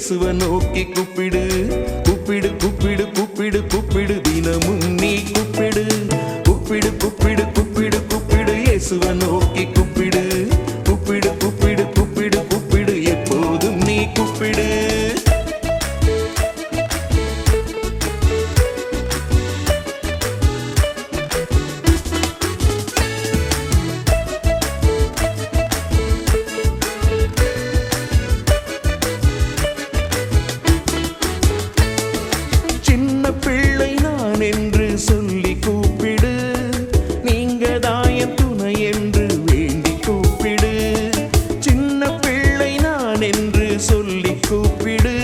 இயேசுவை நோக்கி கூப்பிடு கூப்பிடு கூப்பிடு கூப்பிடு கூப்பிடு தினமும் நீ கூப்பிடு கூப்பிடு கூப்பிடு கூப்பிடு கூப்பிடு இயேசுவை நோக்கி கூப்பிடு கூப்பிடு கூப்பிடு கூப்பிடு கூப்பிடு எப்போதும் நீ கூப்பிடு. சின்ன பிள்ளை நான் என்று சொல்லி கூப்பிடு, நீங்க தாயன் துணை என்று வேண்டி கூப்பிடு. சின்ன பிள்ளை நான் என்று சொல்லி கூப்பிடு,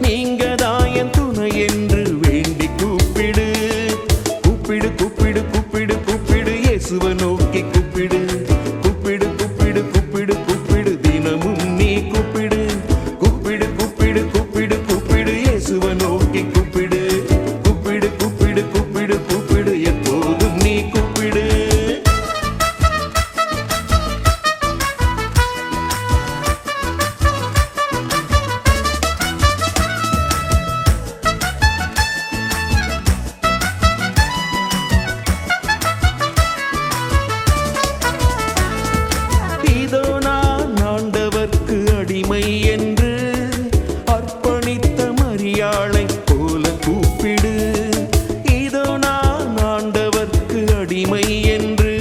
நீங்க தாயன் துணை என்று வேண்டி கூப்பிடு. கூப்பிடு கூப்பிடு கூப்பிடு கூப்பிடு இயேசுவை நோக்கி கூப்பிடு கூப்பிடு கூப்பிடு கூப்பிடு கூப்பிடு தினமும் நீ கூப்பிடு கூப்பிடு கூப்பிடு கூப்பிடு கூப்பிடு இயேசுவை நோக்கி கூப்பிடு கூப்பிடு கூப்பிடு கூப்பிடு கூப்பிடு எப்போதும் நீ கூப்பிடு. இதோ நான் ஆண்டவர்க்கு அடிமை என்று அர்ப்பணித்த மரியாளை போல கூப்பிடு. இதோ நான் ஆண்டவர்க்கு அடிமை என்று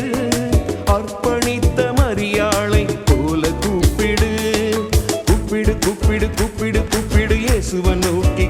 அர்ப்பணித்த மரியாளை போல கூப்பிடு கூப்பிடு கூப்பிடு கூப்பிடு கூப்பிடு இயேசுவை நோக்கி